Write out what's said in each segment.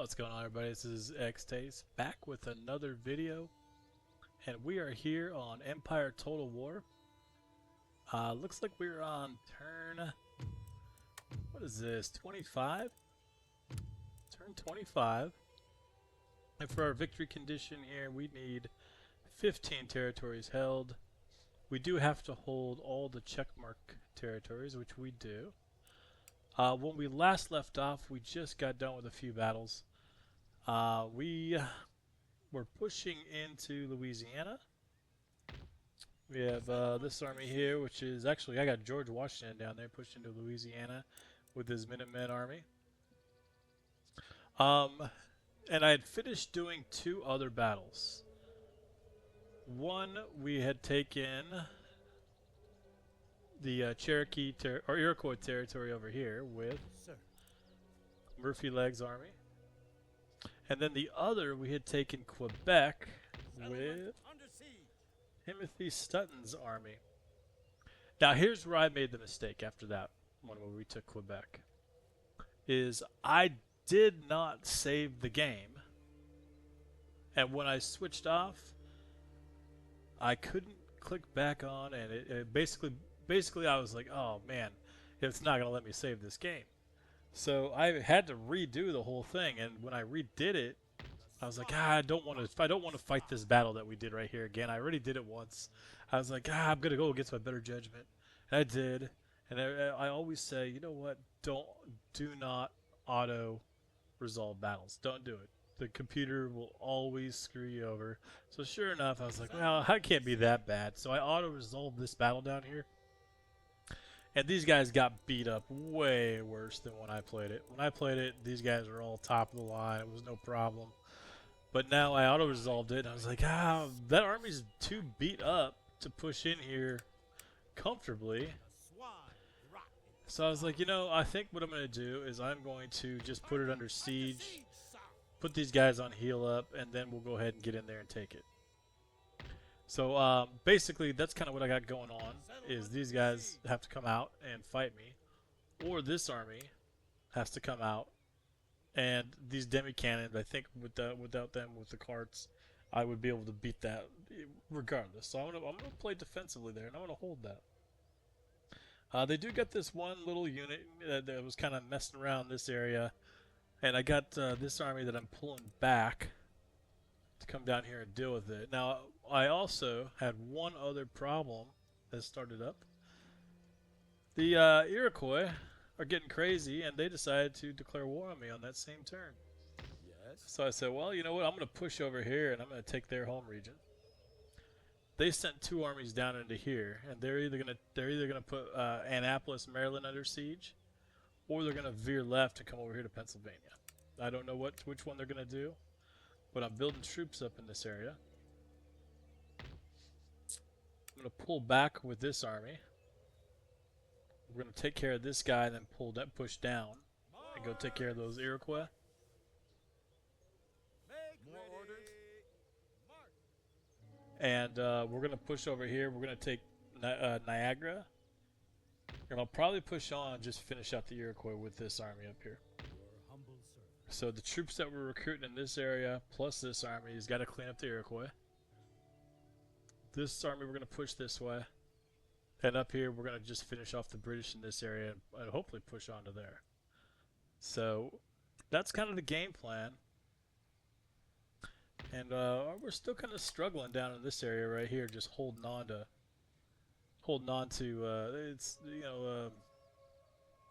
What's going on, everybody? This is Xtaste back with another video, and we are here on Empire Total War. Looks like we're on turn, what is this, 25? Turn 25. And for our victory condition here, we need 15 territories held. We do have to hold all the checkmark territories, which we do. When we last left off, we just got done with a few battles. We were pushing into Louisiana. We have this army here, which is actually, I got George Washington down there pushed into Louisiana with his Minutemen army. And I had finished doing two other battles. One, we had taken the Cherokee or Iroquois territory over here with Murphy Leg's army. And then the other, we had taken Quebec with Timothy Stutton's army. Now here's where I made the mistake after that one where we took Quebec. Is I did not save the game. And when I switched off, I couldn't click back on, and it basically I was like, oh man, it's not going to let me save this game. So I had to redo the whole thing, and when I redid it, I was like, I don't want to fight this battle that we did right here again. I already did it once. I was like, I'm going to go against my better judgment. And I did. And I always say, you know what? Do not auto resolve battles. Don't do it. The computer will always screw you over. So sure enough, I was like, well, I can't be that bad. So I auto resolved this battle down here. And these guys got beat up way worse than when I played it. When I played it, these guys were all top of the line. It was no problem. But now I auto-resolved it, and I was like, that army's too beat up to push in here comfortably. So I was like, I think what I'm going to do is I'm going to just put it under siege, put these guys on heal up, and then we'll go ahead and get in there and take it. So basically, that's kind of what I got going on, is these guys have to come out and fight me, or this army has to come out, and these demi-cannons, I think without them, with the carts, I would be able to beat that regardless. So I'm gonna play defensively there, and I'm gonna hold that. They do get this one little unit that was kind of messing around this area, and I got this army that I'm pulling back to come down here and deal with it. Now, I also had one other problem that started up. The Iroquois are getting crazy, and they decided to declare war on me on that same turn. Yes. So I said, well, you know what? I'm going to push over here, and I'm going to take their home region. They sent two armies down into here, and they're either going to put Annapolis, Maryland under siege, or they're going to veer left and come over here to Pennsylvania. I don't know which one they're going to do, but I'm building troops up in this area. I'm going to pull back with this army. We're going to take care of this guy and then push down and go take care of those Iroquois. And we're going to push over here. We're going to take Niagara. And I'll probably push on and just finish out the Iroquois with this army up here. So the troops that we're recruiting in this area, plus this army, has got to clean up the Iroquois. This army we're going to push this way. And up here, we're going to just finish off the British in this area and hopefully push on to there. So that's kind of the game plan. And we're still kind of struggling down in this area right here, just holding on to it's,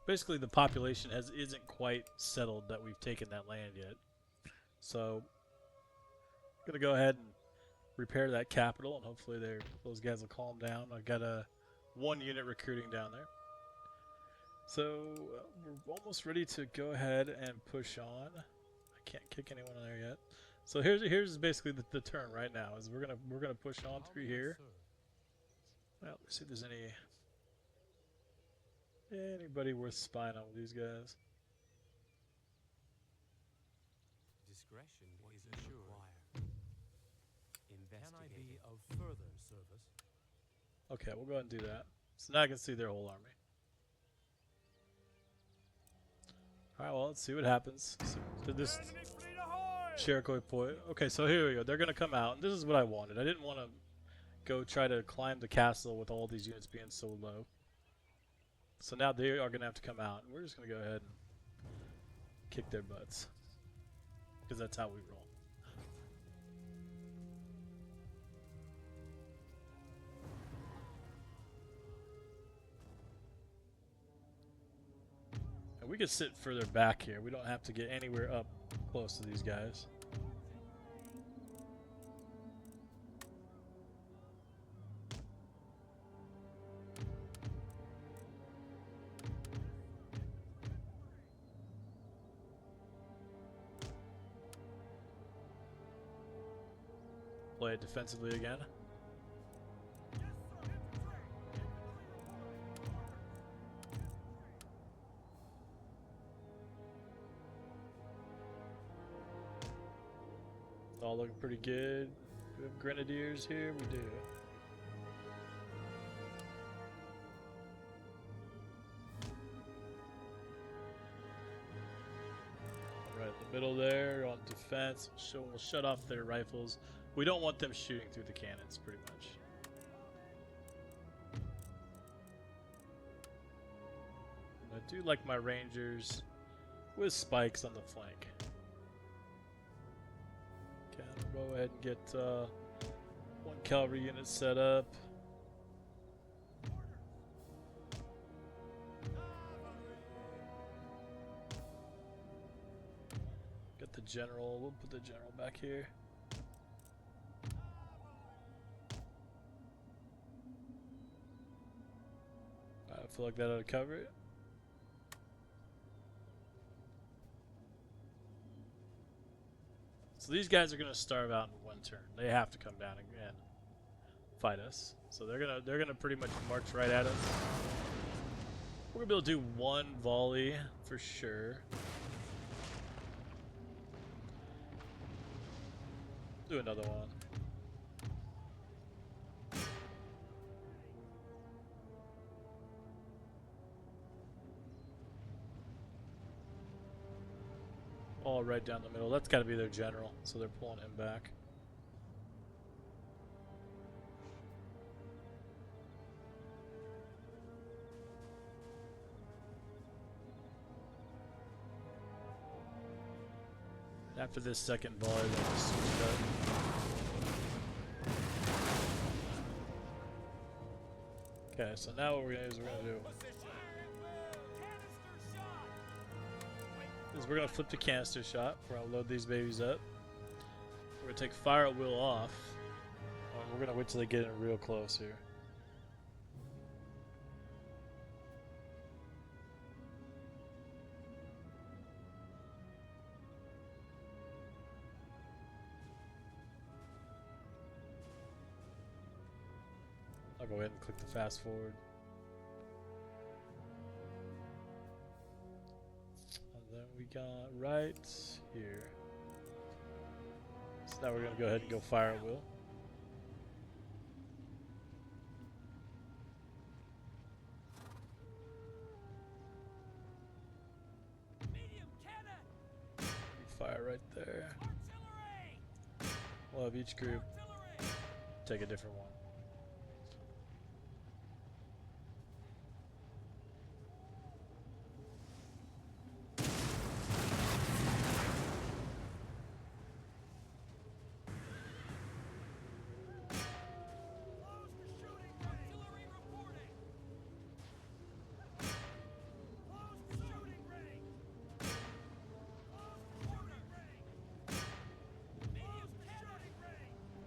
basically the population isn't quite settled that we've taken that land yet. So I'm going to go ahead and repair that capital, and hopefully those guys will calm down. I've got one unit recruiting down there. So we're almost ready to go ahead and push on. I can't kick anyone in there yet. So here's basically the turn right now. Is we're gonna push on through here. Well, let's see if there's anybody worth spying on with these guys. Discretion is assured. Can I be of further service? Okay, we'll go ahead and do that. So now I can see their whole army. Alright, well, let's see what happens. So this Cherokee point. Okay, so here we go. They're gonna come out, and this is what I wanted. I didn't want to go try to climb the castle with all these units being so low. So now they are gonna have to come out, and we're just gonna go ahead and kick their butts, because that's how we roll. And we could sit further back here. We don't have to get anywhere up close to these guys. Play it defensively again. All looking pretty good. Do we have grenadiers here? We do. Right in the middle there on defense. So we'll shut off their rifles. We don't want them shooting through the cannons, pretty much. And I do like my rangers with spikes on the flank. Okay, I'll go ahead and get one cavalry unit set up. Get the general. We'll put the general back here. I feel like that ought to cover it. So these guys are gonna starve out in one turn. They have to come down and fight us. So they're gonna pretty much march right at us. We're gonna be able to do one volley for sure. Do another one. All right down the middle. That's got to be their general, so they're pulling him back. After this second volley, they'll just switch up. Okay, so now what we're gonna do is we're gonna flip the canister shot. We're gonna load these babies up. We're gonna take fire at will off. We're gonna wait till they get in real close here. I'll go ahead and click the fast forward. And then we got right here. So now we're going to go ahead and go fire at will. Fire right there. We'll have each group take a different one.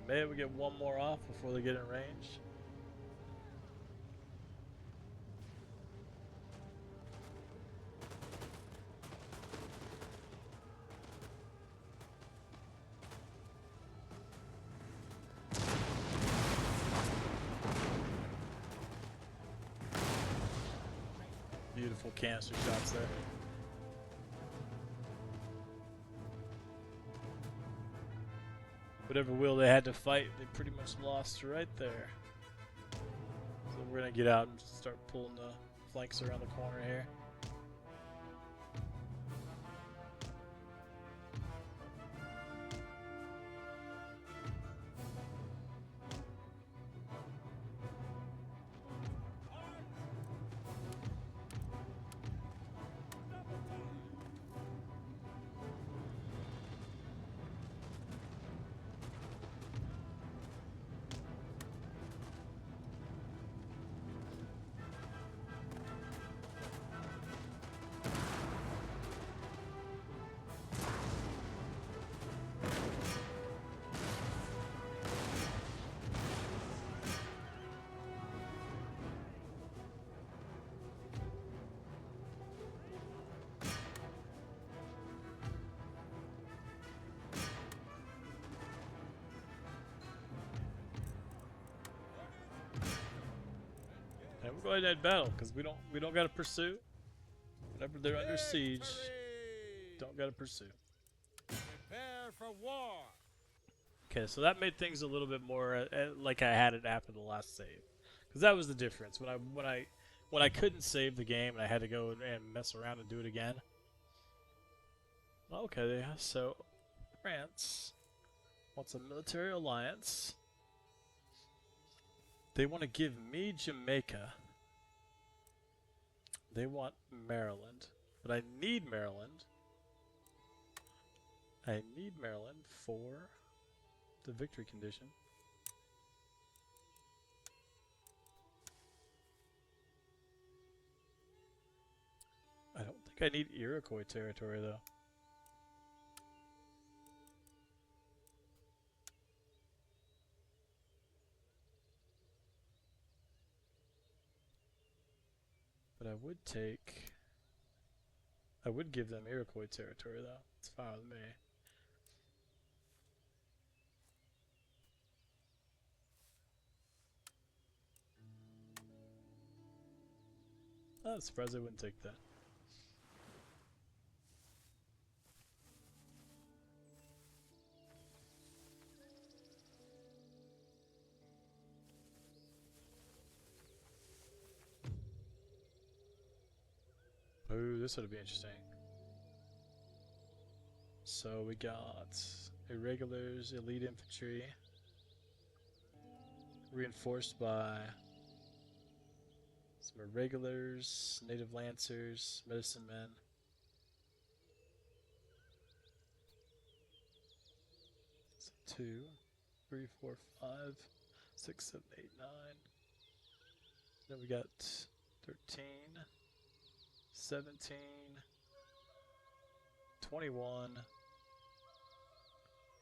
Maybe we get one more off before they get in range. Beautiful canister shots there. Whatever will they had to fight, they pretty much lost right there. So we're going to get out and start pulling the flanks around the corner here. go ahead and end battle because we don't got to pursue. Whenever they're under siege, don't got to pursue. Prepare for war. Okay, so that made things a little bit more like I had it after the last save, because that was the difference when I couldn't save the game and I had to go and mess around and do it again. Okay, so France wants a military alliance. They want to give me Jamaica. They want Maryland, but I need Maryland. I need Maryland for the victory condition. I don't think I need Iroquois territory though. But I would give them Iroquois territory though. It's fine with me. I'm surprised they wouldn't take that. Ooh, this would be interesting. So we got irregulars, elite infantry, reinforced by some irregulars, native lancers, medicine men. So 2, 3, 4, 5, 6, 7, 8, 9. Then we got 13, 17, 21,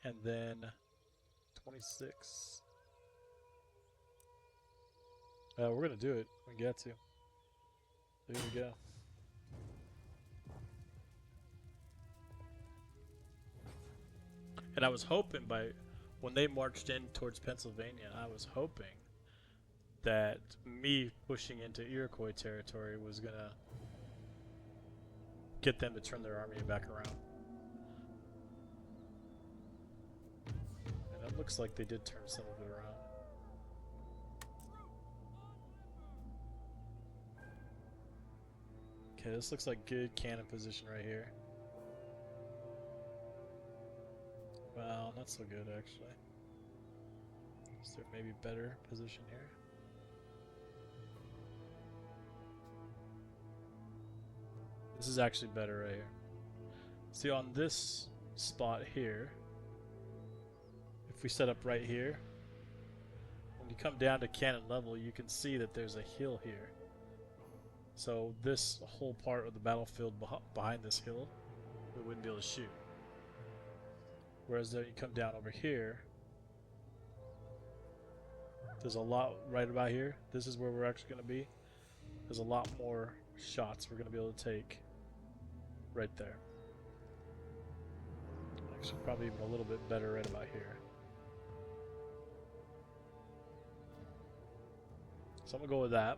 and then 26. We're gonna do it. We get to. There we go. And I was hoping when they marched in towards Pennsylvania, I was hoping that me pushing into Iroquois territory was gonna get them to turn their army back around. And it looks like they did turn some of it around. Okay, this looks like good cannon position right here. Well, not so good actually. Is there maybe better position here? This is actually better right here. See, on this spot here, if we set up right here, when you come down to cannon level, you can see that there's a hill here. So this whole part of the battlefield behind this hill, we wouldn't be able to shoot. Whereas then you come down over here, there's a lot right about here. This is where we're actually going to be. There's a lot more shots we're going to be able to take right there. Actually, probably even a little bit better right about here. So I'm going to go with that.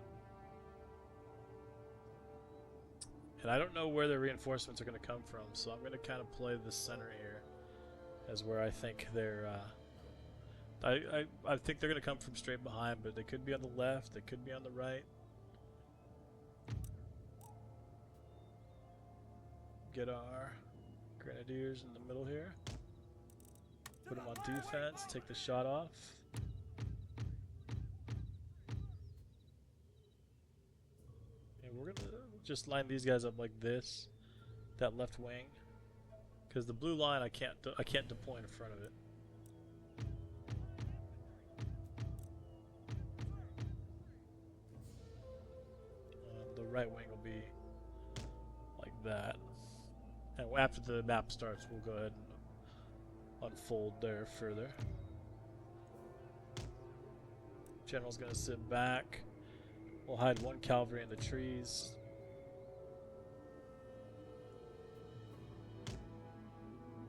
And I don't know where the reinforcements are going to come from, so I'm going to kind of play the center here as where I think they're... I think they're going to come from straight behind, but they could be on the left, they could be on the right. Get our grenadiers in the middle here. Put them on defense, take the shot off. And we're going to just line these guys up like this, that left wing. Because the blue line I can't deploy in front of it. The right wing will be like that. And after the map starts, we'll go ahead and unfold there further. General's gonna sit back. We'll hide one cavalry in the trees.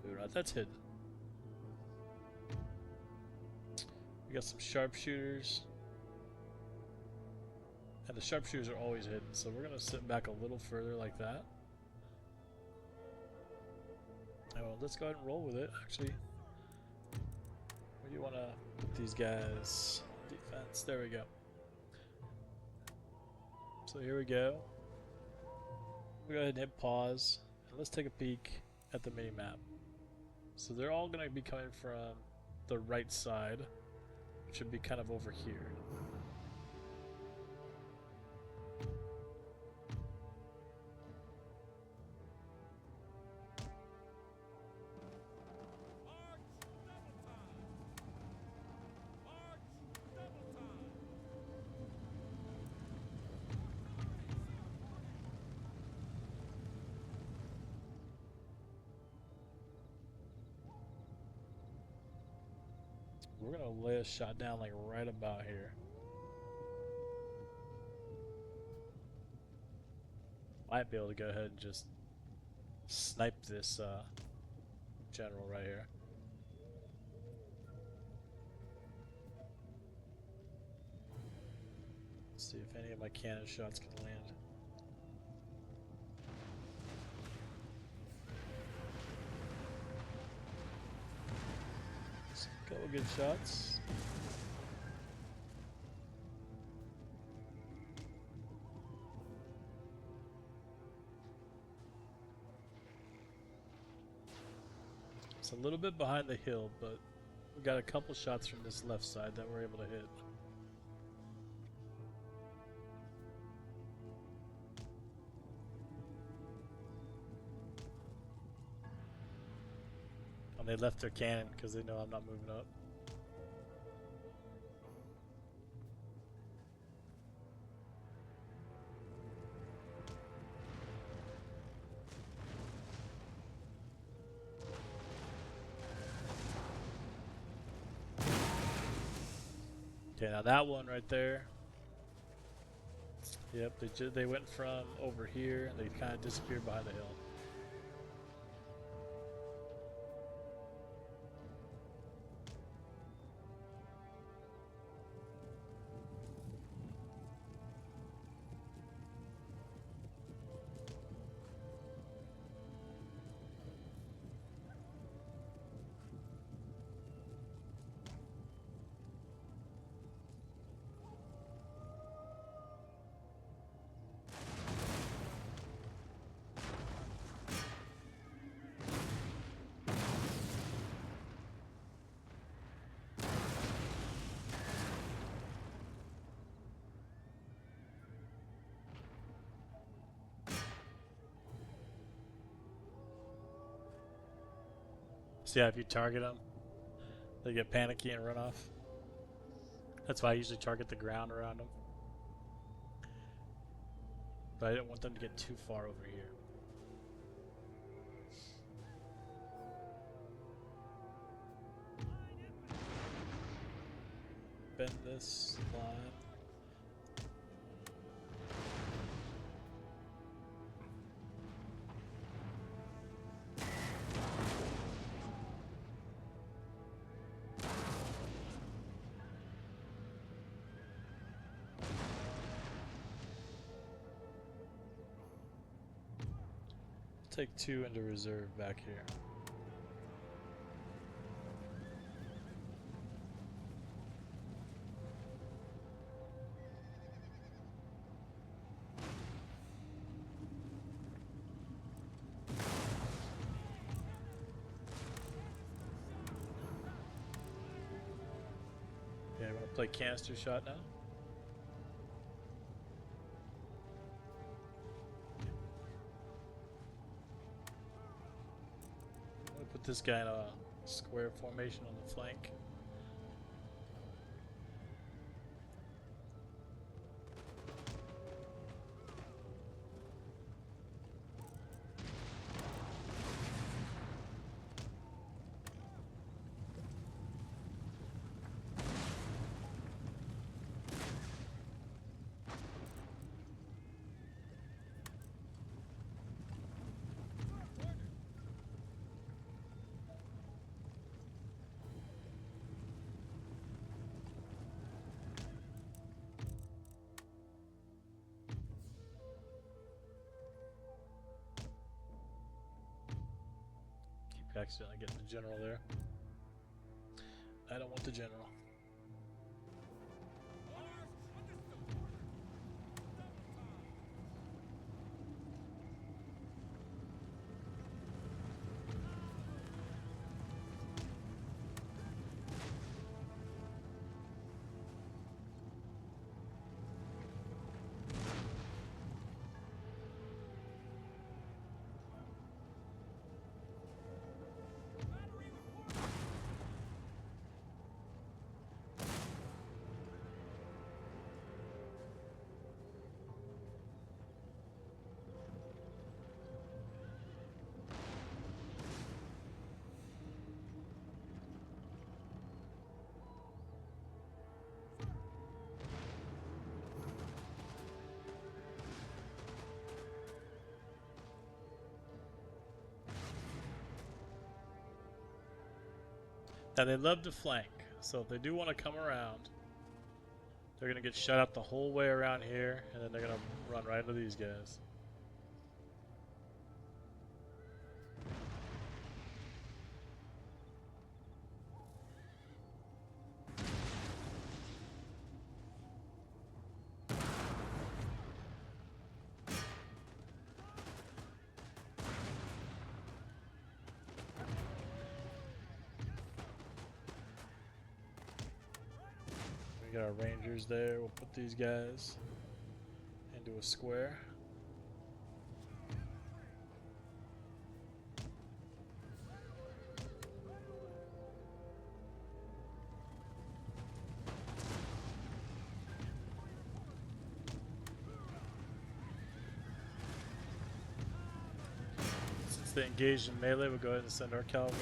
Right, that's hidden. We got some sharpshooters. And the sharpshooters are always hidden, so we're going to sit back a little further like that. Oh, let's go ahead and roll with it, actually. Where do you want to put these guys? Defense. There we go. So here we go. We'll go ahead and hit pause. And let's take a peek at the mini-map. So they're all going to be coming from the right side, which should be kind of over here. We're going to lay a shot down like right about here. Might be able to go ahead and just snipe this general right here. Let's see if any of my cannon shots can land. Couple good shots. It's a little bit behind the hill, but we got a couple shots from this left side that we're able to hit. And they left their cannon because they know I'm not moving up. Okay, now that one right there. Yep, they went from over here and they kind of disappeared behind the hill. So yeah, if you target them, they get panicky and run off. That's why I usually target the ground around them. But I didn't want them to get too far over here. Bend this line. Take 2 into reserve back here. Okay, I'm gonna play canister shot now. Put this guy in a square formation on the flank. accidentally getting the general there. I don't want the general. Now they love to flank, so if they do want to come around, they're going to get shut out the whole way around here, and then they're going to run right into these guys. We got our rangers there. We'll put these guys into a square. Since they engaged in melee, we'll go ahead and send our cavalry.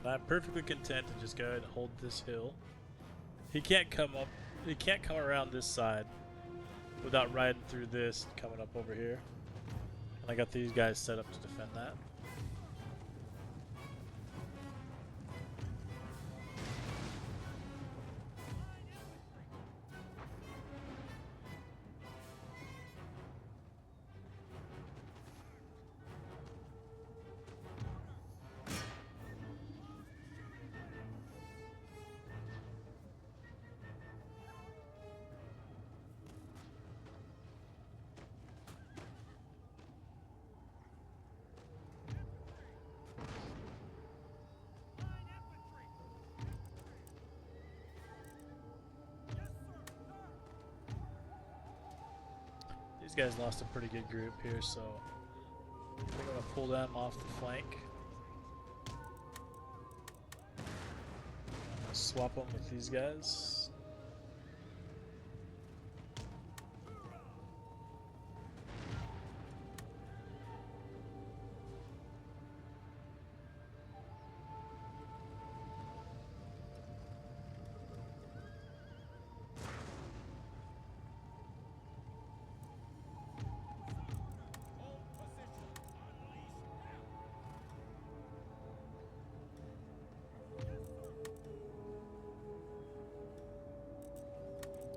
And I'm perfectly content to just go ahead and hold this hill. He can't come up. He can't come around this side without riding through this and coming up over here. And I got these guys set up to defend that. These guys lost a pretty good group here, so we're going to pull them off the flank. Swap them with these guys.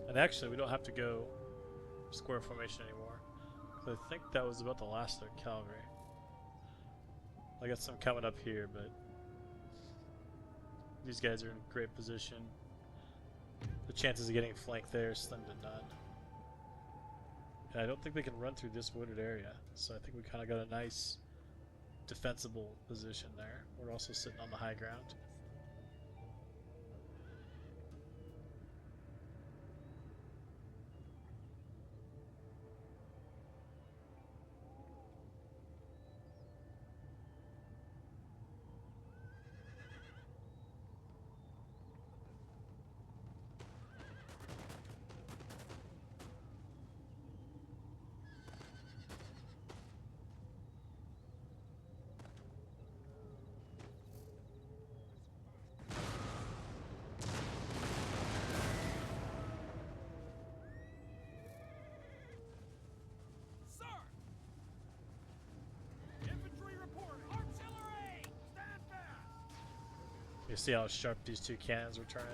And actually, we don't have to go square formation anymore. I think that was about the last of their cavalry. I got some coming up here, but these guys are in great position. The chances of getting flanked there is slim to none. And I don't think they can run through this wooded area, so I think we kind of got a nice defensible position there. We're also sitting on the high ground. Sir! Infantry report! Artillery! Stand fast! You see how sharp these two cannons were turning?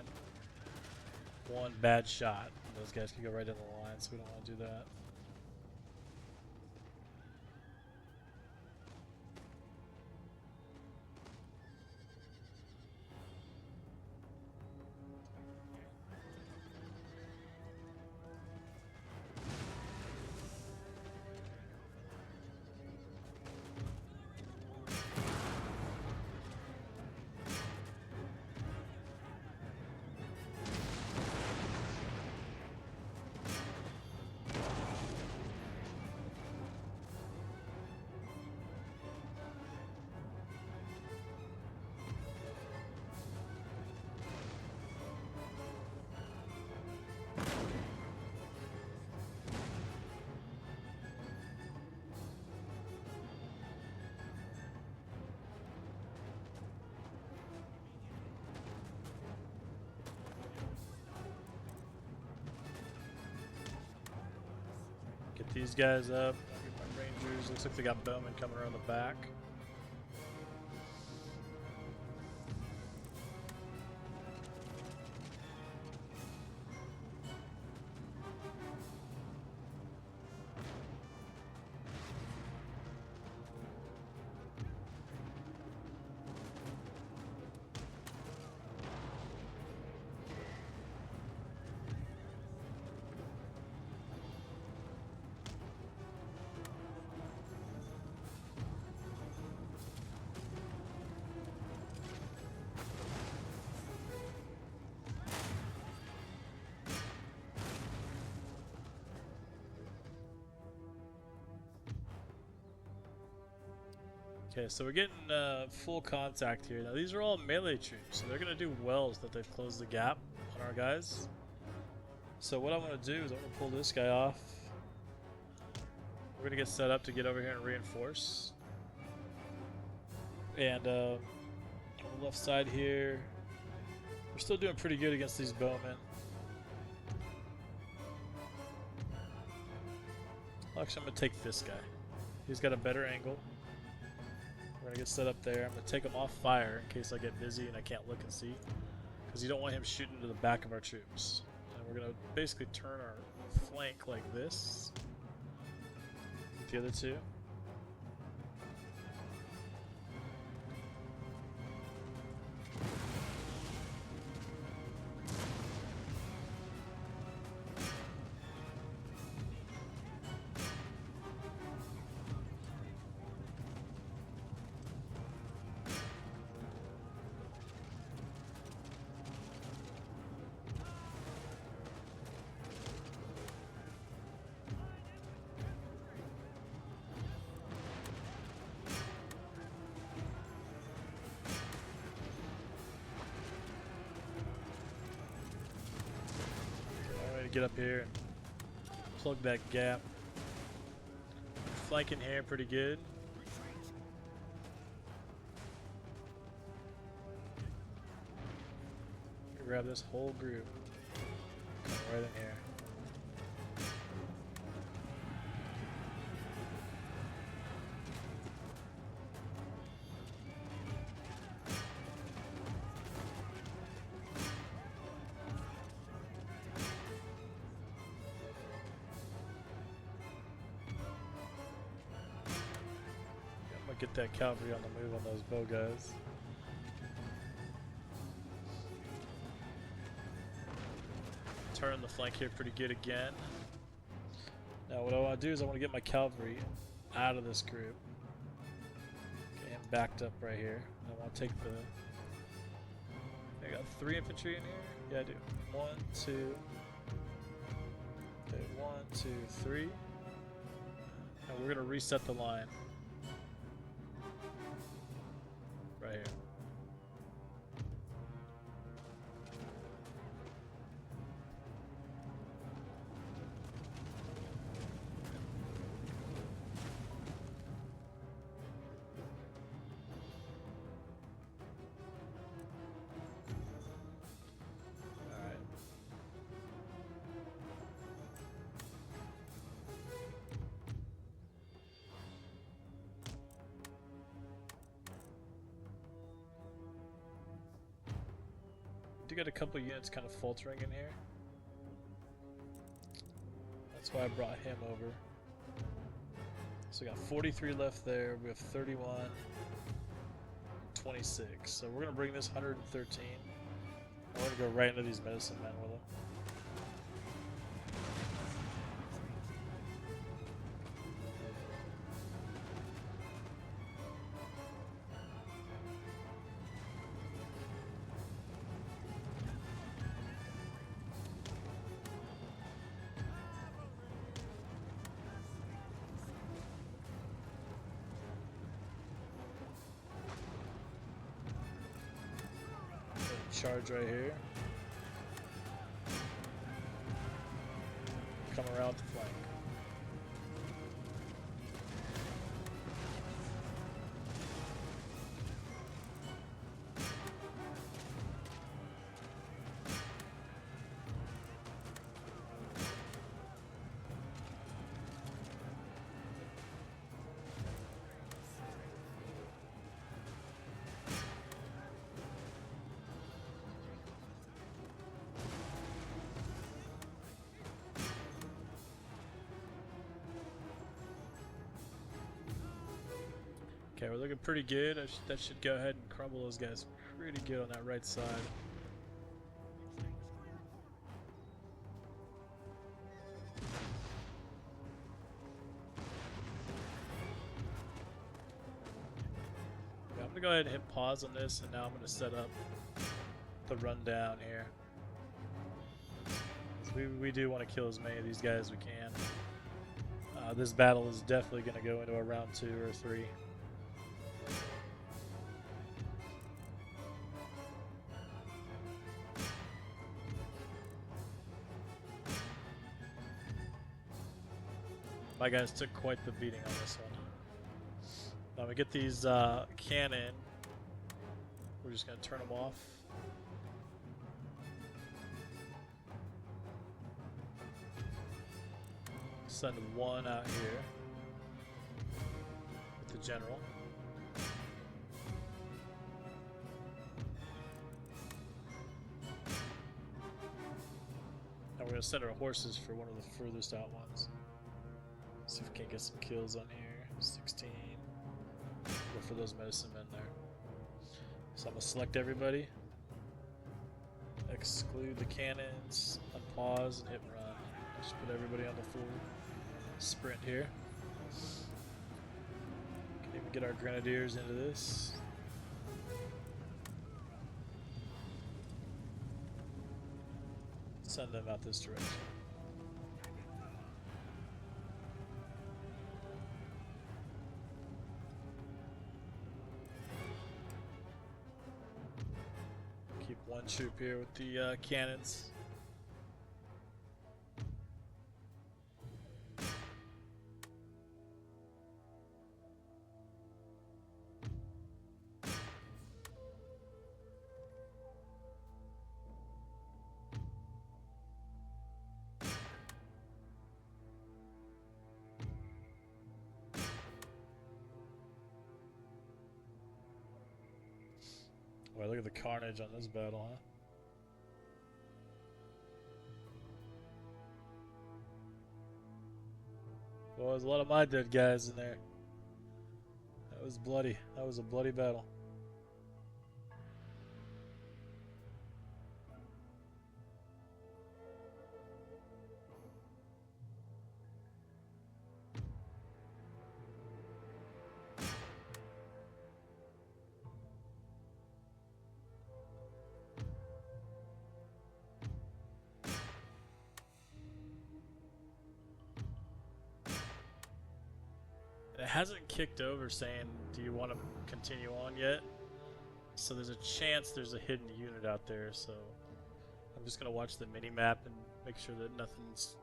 One bad shot, and those guys could go right in the line, so we don't want to do that. Get these guys up. Get my rangers. Looks like they got bowmen coming around the back. Okay, so we're getting full contact here. Now these are all melee troops, so they're gonna do well that they've closed the gap on our guys. So what I want to do is I'm gonna pull this guy off. We're gonna get set up to get over here and reinforce. And on the left side here, we're still doing pretty good against these bowmen. Actually, I'm gonna take this guy. He's got a better angle. We're gonna get set up there. I'm gonna take him off fire in case I get busy and I can't look and see, because you don't want him shooting to the back of our troops. And we're gonna basically turn our flank like this with the other two. Get up here and plug that gap. Flanking here pretty good. Grab this whole group. Come right in here. Get that cavalry on the move on those bow guys. Turn the flank here pretty good again. Now Now what I want to do is I want to get my cavalry out of this group. Okay, I'm backed up right here. I want to take the... I got 3 infantry in here? Yeah, I do. 1, 2... Okay, 1, 2, 3. And we're going to reset the line. Right here. Do get a couple units kind of faltering in here. That's why I brought him over. So we got 43 left there. We have 31, 26. So we're gonna bring this 113. And we're gonna go right into these medicine men with them. Charge right here. Come around the flank. Okay, we're looking pretty good. That should go ahead and crumble those guys pretty good on that right side. Okay, I'm going to go ahead and hit pause on this, and now I'm going to set up the rundown here. We do want to kill as many of these guys as we can. This battle is definitely going to go into a round 2 or 3. My guys took quite the beating on this one. Now we get these cannon. We're just going to turn them off. Send one out here with the general. And we're going to send our horses for one of the furthest out ones. See if we can get some kills on here. 16. Go for those medicine men there. So I'm going to select everybody. Exclude the cannons. Unpause and hit run. Just put everybody on the full sprint here. Can even get our grenadiers into this. Send them out this direction. Keep one troop here with the cannons. Boy, look at the carnage on this battle, huh? Well, there's a lot of my dead guys in there. That was bloody. That was a bloody battle. hasn't kicked over saying, do you want to continue on yet? So there's a chance there's a hidden unit out there, so I'm just going to watch the mini-map and make sure that nothing's,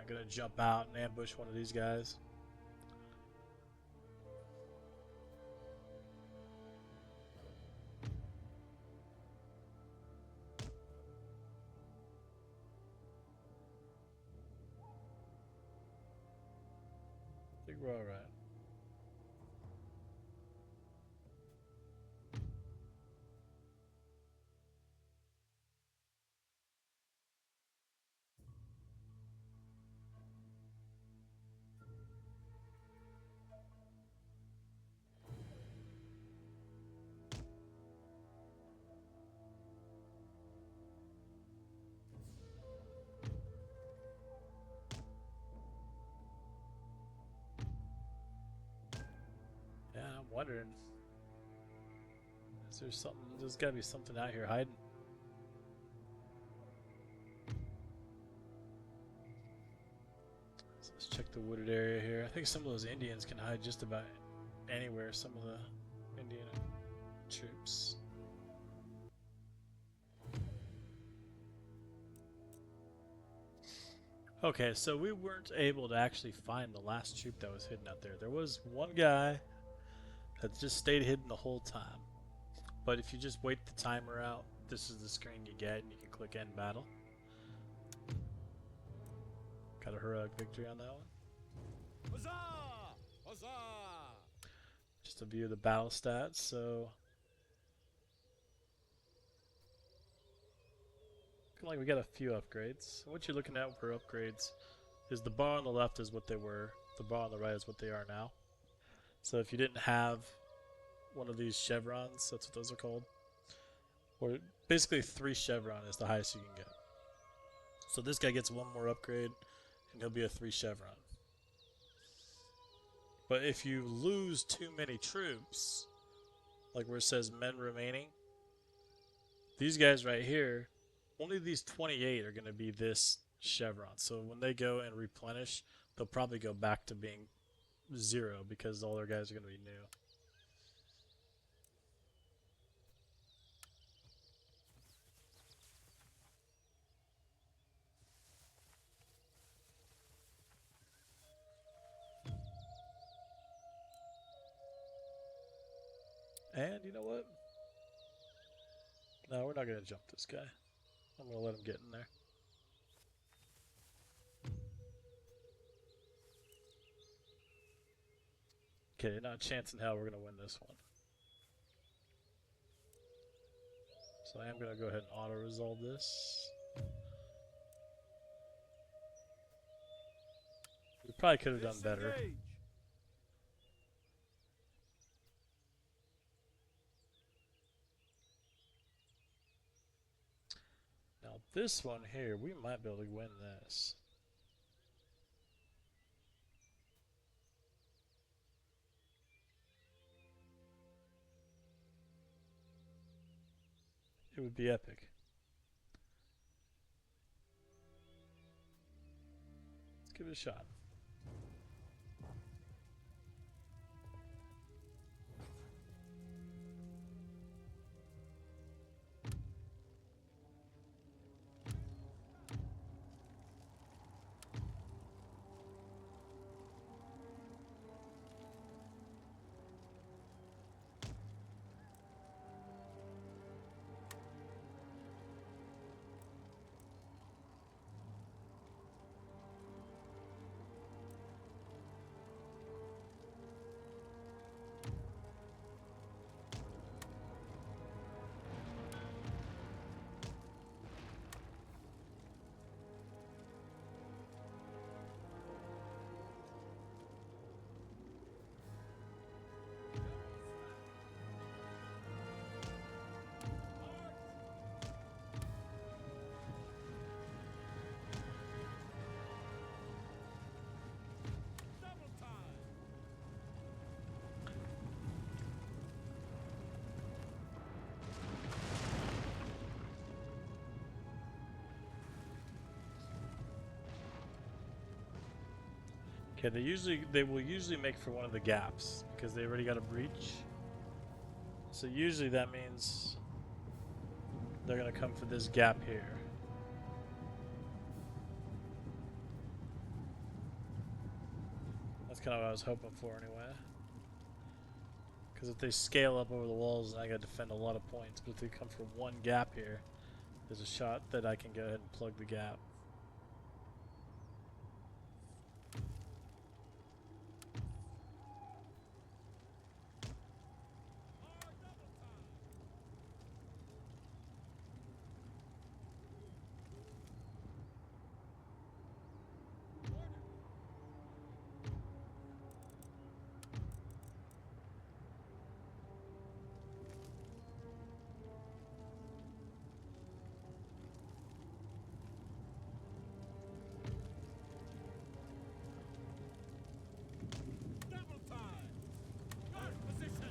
going to jump out and ambush one of these guys. I think we're all right. Yeah, I'm wondering. Is there something? There's got to be something out here hiding. So let's check the wooded area here. I think some of those Indians can hide just about anywhere. Some of the Indian troops. Okay, so we weren't able to actually find the last troop that was hidden out there. There was one guy that just stayed hidden the whole time. But if you just wait the timer out, this is the screen you get, and you can click End Battle. Got a heroic victory on that one. Huzzah! Huzzah! Just a view of the battle stats, so... looking like we got a few upgrades. What you're looking at for upgrades is the bar on the left is what they were, the bar on the right is what they are now. So if you didn't have one of these chevrons, that's what those are called, or basically 3 chevron is the highest you can get. So this guy gets 1 more upgrade, and he'll be a 3 chevron. But if you lose too many troops, like where it says men remaining, these guys right here, only these 28 are going to be this chevron. So when they go and replenish, they'll probably go back to being 0 because all their guys are going to be new. And you know what? No, we're not going to jump this guy. I'm going to let him get in there. Okay, not a chance in hell we're going to win this one. So I am going to go ahead and auto-resolve this. We probably could have done better. Disengage. Now this one here, we might be able to win this. It would be epic. Let's give it a shot. Okay, they will usually make for one of the gaps because they already got a breach. So usually that means they're gonna come for this gap here. That's kind of what I was hoping for anyway. Because if they scale up over the walls, I gotta defend a lot of points. But if they come for one gap here, there's a shot that I can go ahead and plug the gap. Double time! Guard position!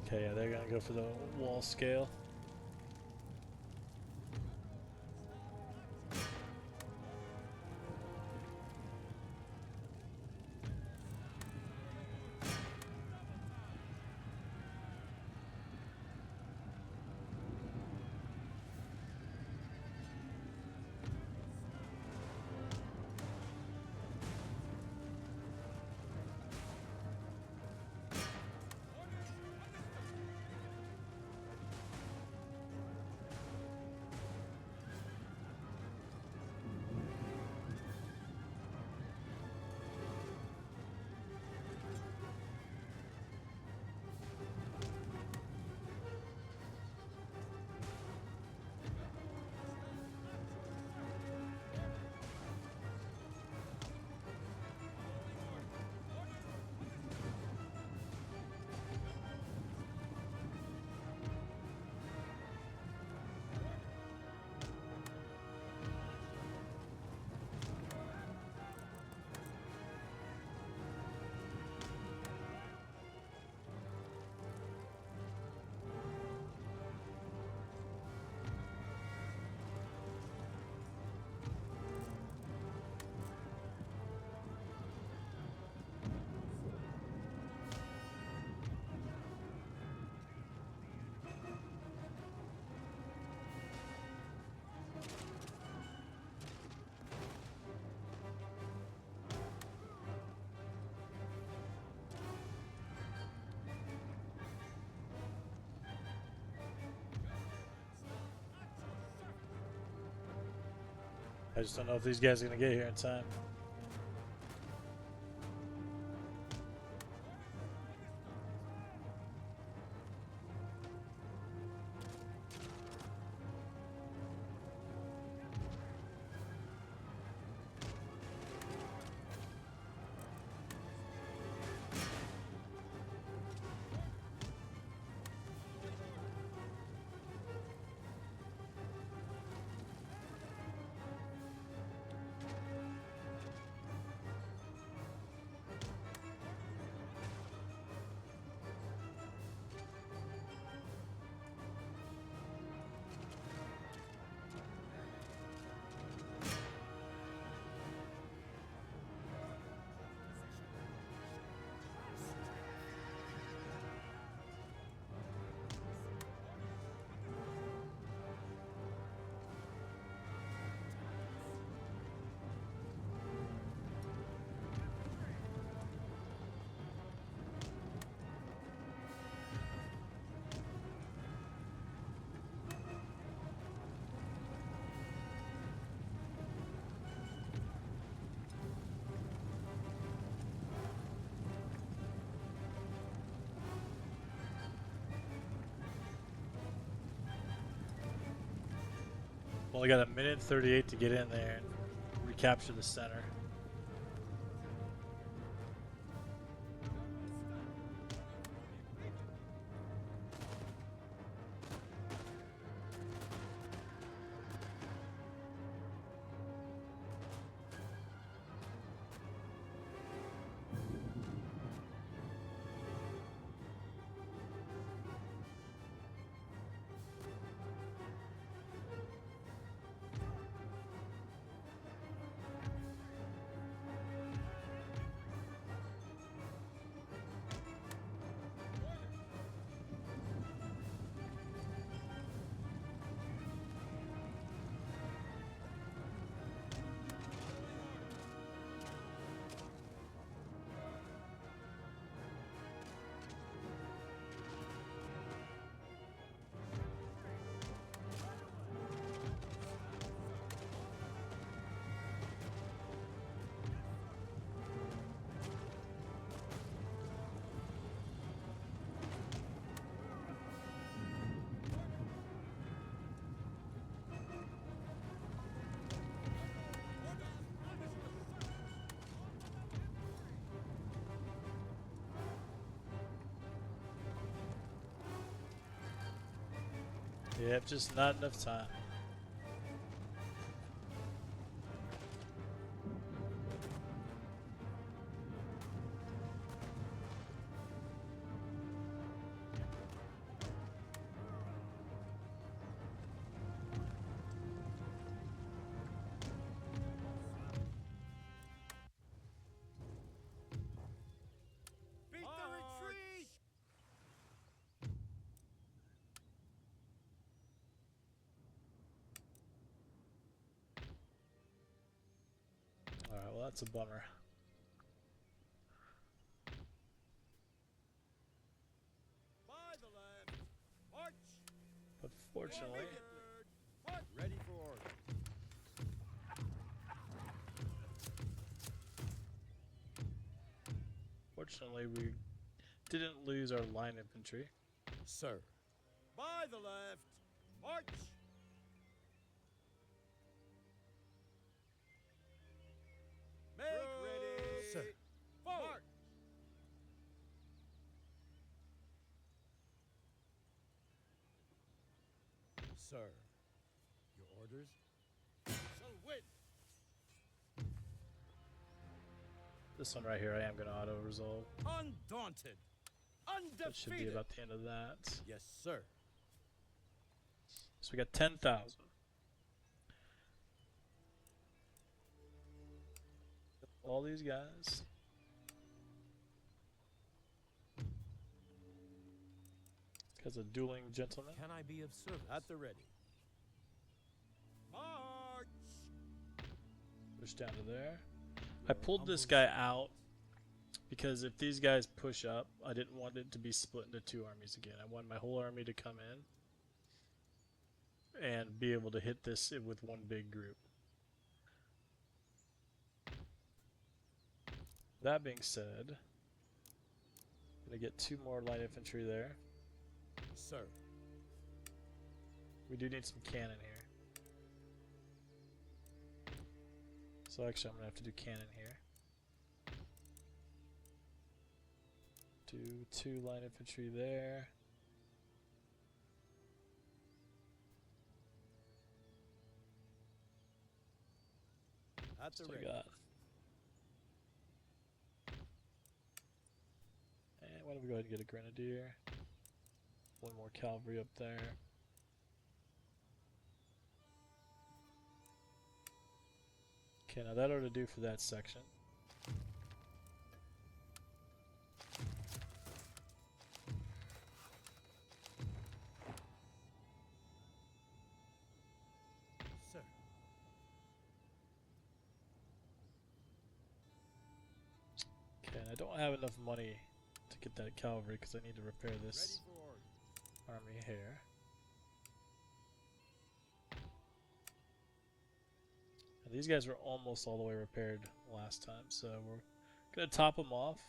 Okay, yeah, they're gonna go for the wall scale. I just don't know if these guys are gonna get here in time. Only got a minute 38 to get in there and recapture the center. Yep, just not enough time. Beat the retreat! Alright, well that's a bummer. By the left. March! But fortunately, March! Ready for order. we didn't lose our line infantry. Sir. By the left. March! Make ready. Sir. Forward. Sir. Your orders? Shall win. This one right here, I am going to auto-resolve. Undaunted. Undefeated. That should be about the end of that. Yes, sir. So we got 10,000. All these guys. Because a dueling gentleman. Can I be of service? At the ready. March! Push down to there. I pulled this guy out because if these guys push up, I didn't want it to be split into two armies again. I want my whole army to come in and be able to hit this with one big group. That being said, I'm going to get 2 more light infantry there. Sir. We do need some cannon here. So actually I'm going to have to do cannon here. Do 2 light infantry there. At the So ready. I got. And why don't we go ahead and get a grenadier? 1 more cavalry up there. Okay, now that ought to do for that section. Sir. Okay, and I don't have enough money to get that cavalry because I need to repair this Ready for order. army here. And these guys were almost all the way repaired last time, so we're gonna top them off.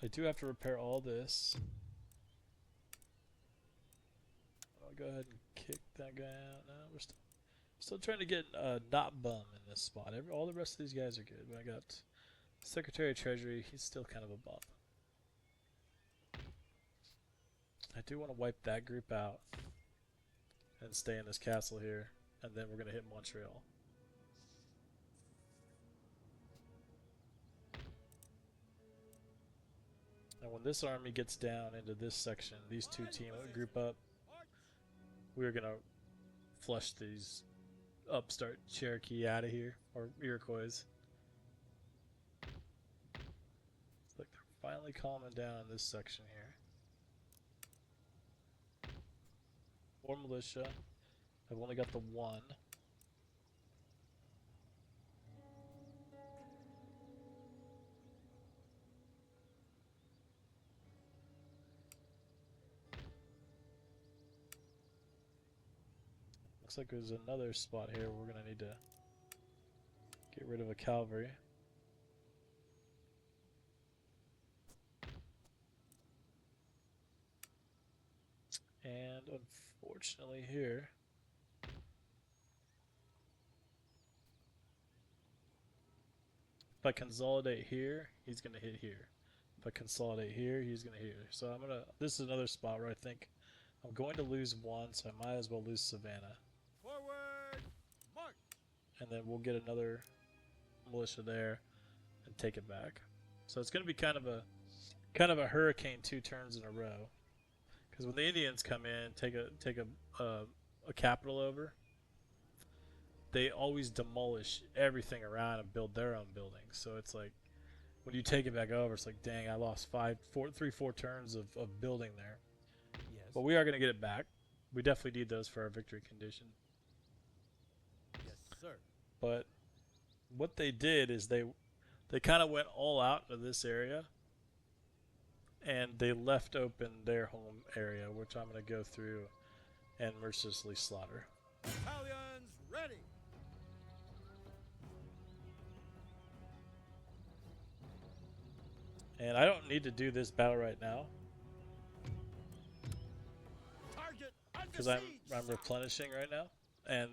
I do have to repair all this. I'll go ahead and kick that guy out. No, we're still trying to get not bum in this spot. All the rest of these guys are good, but I got Secretary of Treasury. He's still kind of a bum. I do want to wipe that group out and stay in this castle here, and then we're gonna hit Montreal. And when this army gets down into this section, these two team group up, we're gonna flush these upstart Cherokee out of here, or Iroquois. It's like they're finally calming down in this section here. More militia. I've only got the 1. Looks like there's another spot here where we're going to need to get rid of a cavalry. And unfortunately here, if I consolidate here, he's going to hit here. If I consolidate here, he's going to hit here. So this is another spot where I think I'm going to lose one, so I might as well lose Savannah. Forward, march. And then we'll get another militia there and take it back. So it's going to be kind of a hurricane 2 turns in a row. Because when the Indians come in, take a capital over, they always demolish everything around and build their own buildings. So it's like when you take it back over, it's like, dang, I lost 4 turns of building there. Yes. But we are going to get it back. We definitely need those for our victory condition. Yes, sir. But what they did is they kind of went all out of this area, and they left open their home area, which I'm going to go through and mercilessly slaughter. Battalions ready. And I don't need to do this battle right now Target under because siege. I'm replenishing right now, and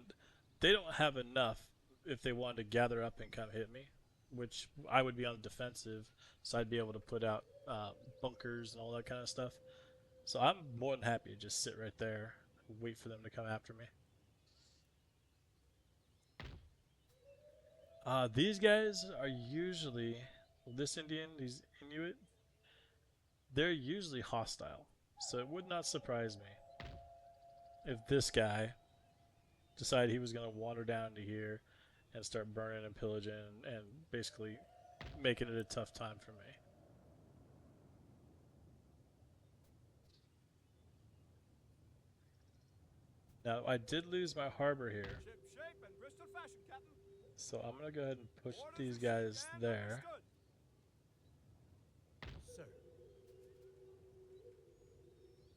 they don't have enough if they wanted to gather up and come hit me, which I would be on the defensive, so I'd be able to put out bunkers and all that kind of stuff. So I'm more than happy to just sit right there and wait for them to come after me. These guys are usually, this Indian, these Inuit, they're usually hostile. So it would not surprise me if this guy decided he was going to wander down to here and start burning and pillaging and basically making it a tough time for me. Now, I did lose my harbor here, Ship shape and Bristol fashion, Captain. so I'm going to go ahead and push Orders these received guys and there. understood. Sir.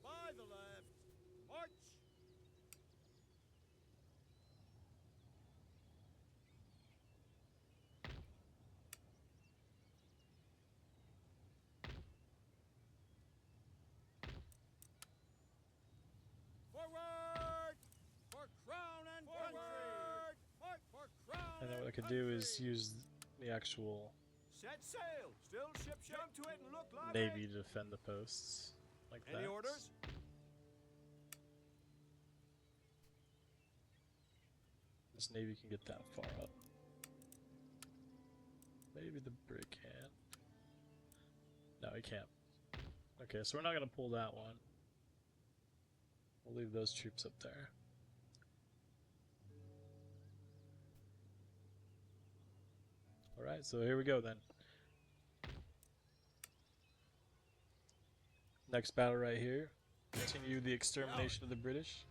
By the left, march. Forward for crown and country. March for crown. And then what I could do is use the actual Set sail. Still ship shape. Jump to it and look lively. navy to defend the posts like that. Any orders? This navy can get that far up. Maybe the brig can. No, he can't. Okay, so we're not going to pull that one. We'll leave those troops up there. Alright, so here we go then. Next battle right here. Continue the extermination of the British.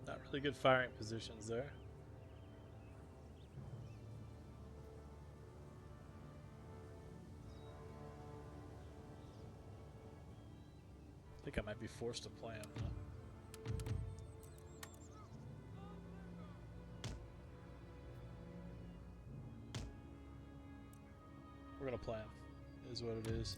Not really good firing positions there. I think I might be forced to plan. We're gonna plan, is what it is.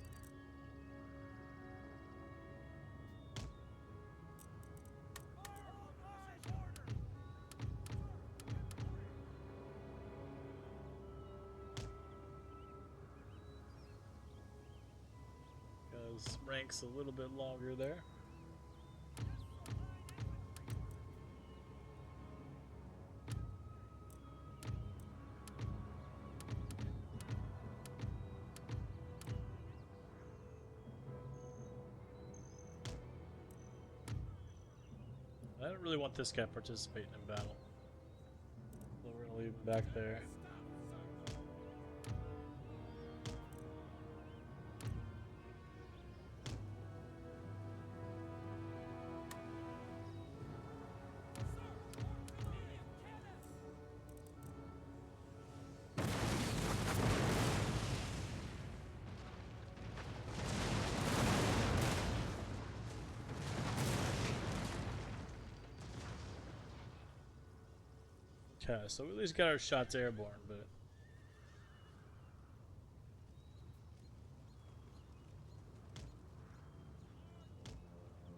Because rank's a little bit longer there. I don't really want this guy participating in battle. So we're gonna leave him back there. Okay, so we at least got our shots airborne, but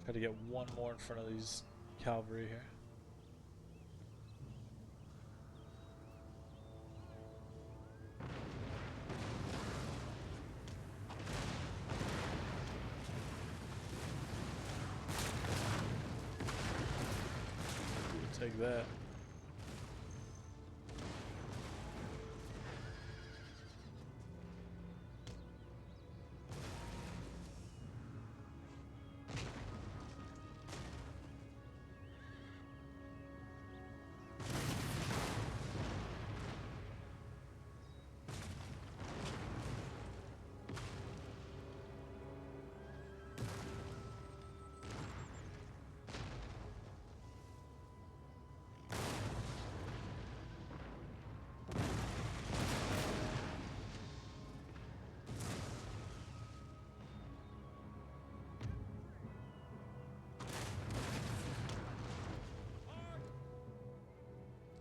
try to get one more in front of these cavalry here. We'll take that.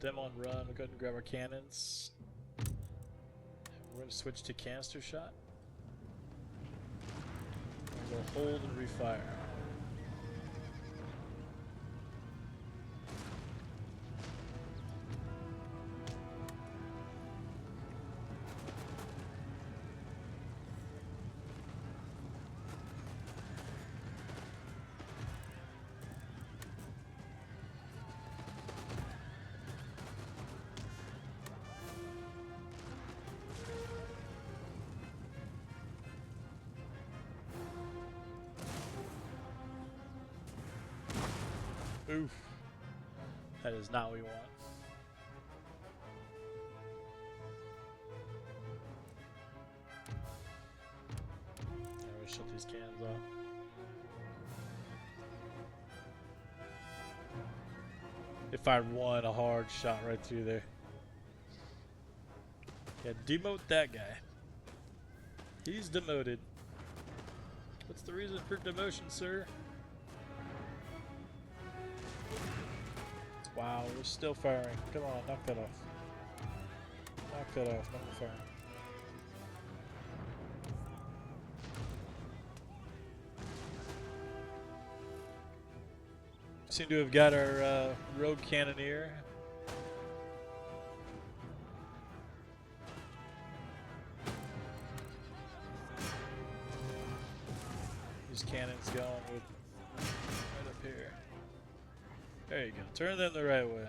Them on run. We'll go ahead and grab our cannons. We're going to switch to canister shot. We'll hold and refire. Oof. That is not what we want. Yeah, we shut these cans off. It fired one, a hard shot right through there. Yeah, demote that guy. He's demoted. What's the reason for demotion, sir? Wow, we're still firing. Come on, knock that off. Knock that off, no more firing. Seem to have got our rogue cannoneer. These cannons going with right up here. There you go. Turn them the right way.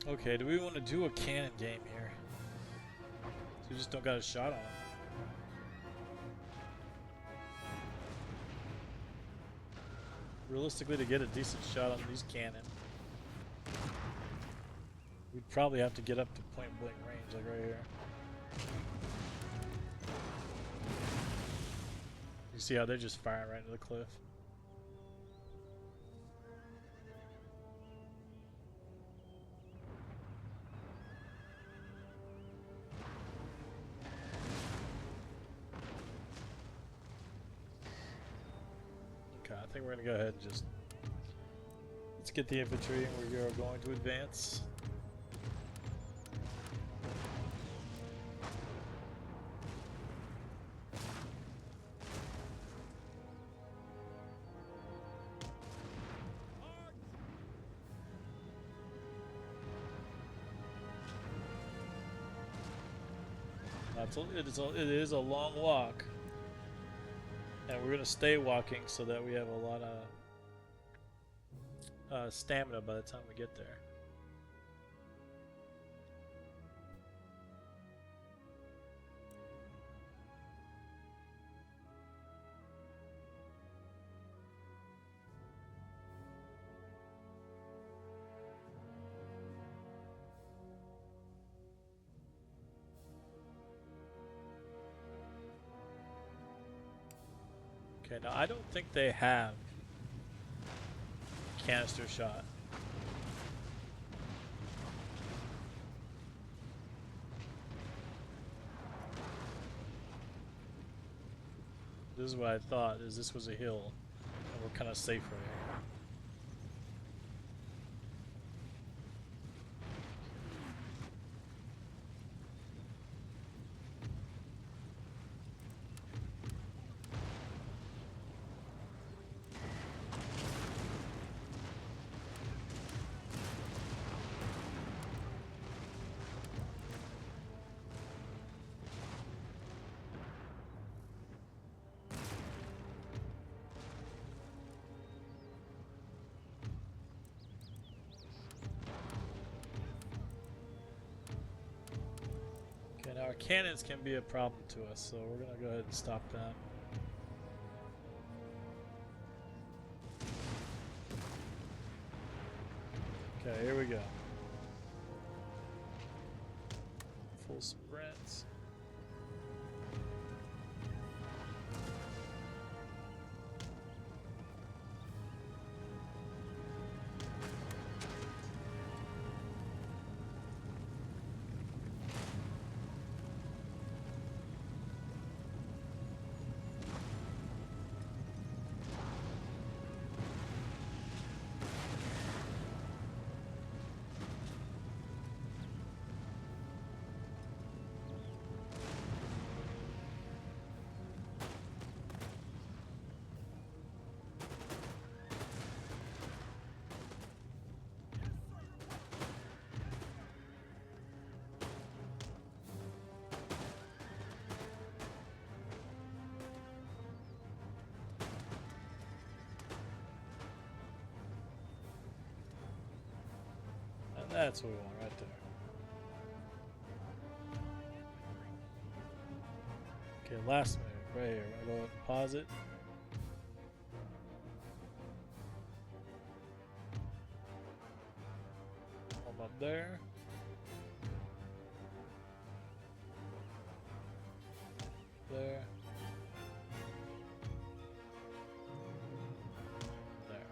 Okay, do we want to do a cannon game here? So we just don't got a shot on him. Realistically, to get a decent shot on these cannon, we'd probably have to get up to point blank range, like right here. You see how they're just firing right into the cliff. I think we're going to go ahead and just let's get the infantry and we are going to advance. It is a long walk. And we're going to stay walking so that we have a lot of stamina by the time we get there. Okay, now I don't think they have canister shot. This is what I thought, is this was a hill, and we're kind of safe right here. Okay, now our cannons can be a problem to us, so we're gonna go ahead and stop them. Okay, here we go. Full sprints. And that's what we want right there. Okay, last move right here. We're gonna go ahead and pause it. Hold up there. There. There.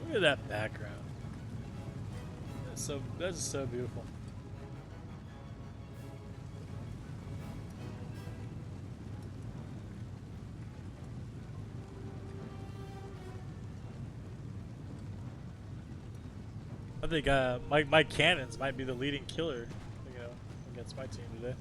Look at that background. That's so beautiful. I think my cannons might be the leading killer, you know, against my team today.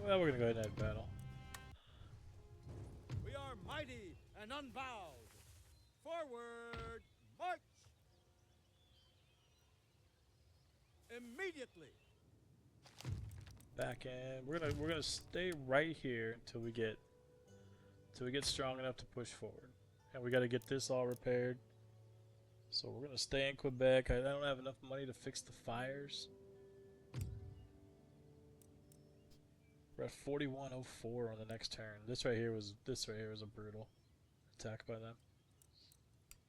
Well, we're gonna go ahead and end battle. We are mighty and unbowed. Forward, march! Immediately. Back in. We're gonna stay right here until we get strong enough to push forward, and we got to get this all repaired. So we're gonna stay in Quebec. I don't have enough money to fix the fires. We're at 4104 on the next turn. This right here was a brutal attack by them.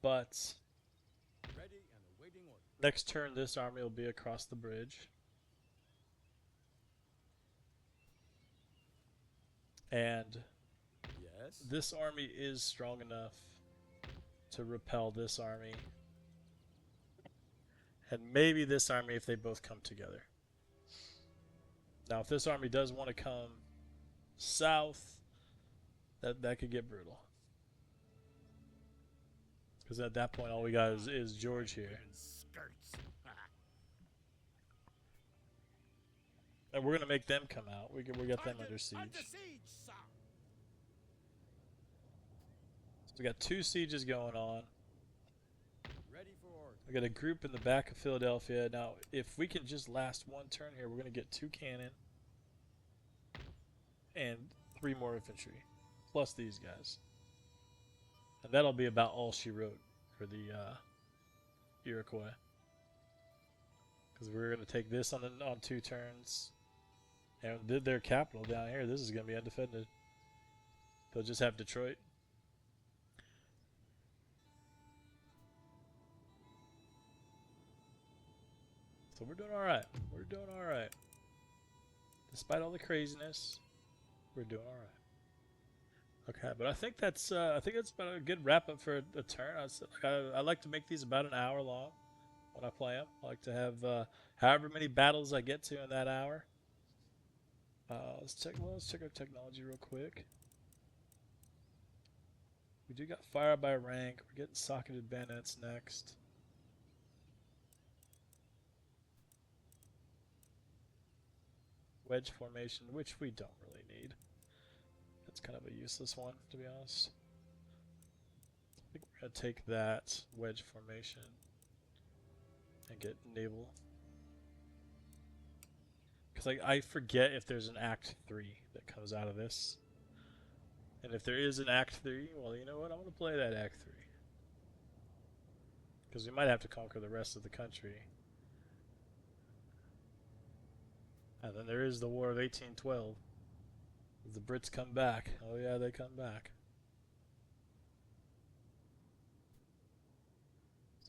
But Ready and awaiting order. next turn, this army will be across the bridge, and Yes. this army is strong enough to repel this army, and maybe this army if they both come together. Now, if this army does want to come south, that could get brutal. Because at that point, all we got is George here. Skirts. And we're going to make them come out. We got them under Under siege. siege, sir. So we got 2 sieges going on. Ready for order. We got a group in the back of Philadelphia. Now, if we can just last 1 turn here, we're going to get 2 cannon and 3 more infantry, plus these guys. And that'll be about all she wrote for the Iroquois. Because we're going to take this on 2 turns. And did their capital down here. This is going to be undefended. They'll just have Detroit. So we're doing all right. We're doing all right. Despite all the craziness, we're doing all right. Okay, but I think that's about a good wrap up for a turn. I like to make these about an hour long when I play them. I like to have however many battles I get to in that hour. Let's check our technology real quick. We do got fire by rank. We're getting socketed bayonets next. Wedge formation, which we don't really need. That's kind of a useless one, to be honest. I think we're going to take that wedge formation and get naval. Because I forget if there's an Act 3 that comes out of this. And if there is an Act 3, well, you know what? I'm going to play that Act 3. Because we might have to conquer the rest of the country. And then there is the War of 1812. The Brits come back. Oh yeah, they come back.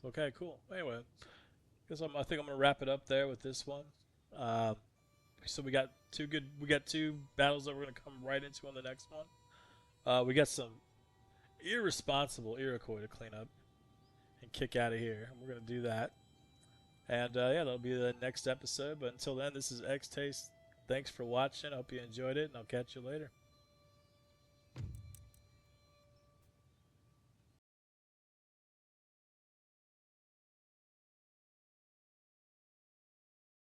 So, okay, cool. Anyway, I think I'm gonna wrap it up there with this one. So we got 2 battles that we're gonna come right into on the next one. We got some irresponsible Iroquois to clean up and kick out of here. And we're gonna do that. And yeah, that'll be the next episode. But until then, this is X Taste. Thanks for watching. I hope you enjoyed it, and I'll catch you later.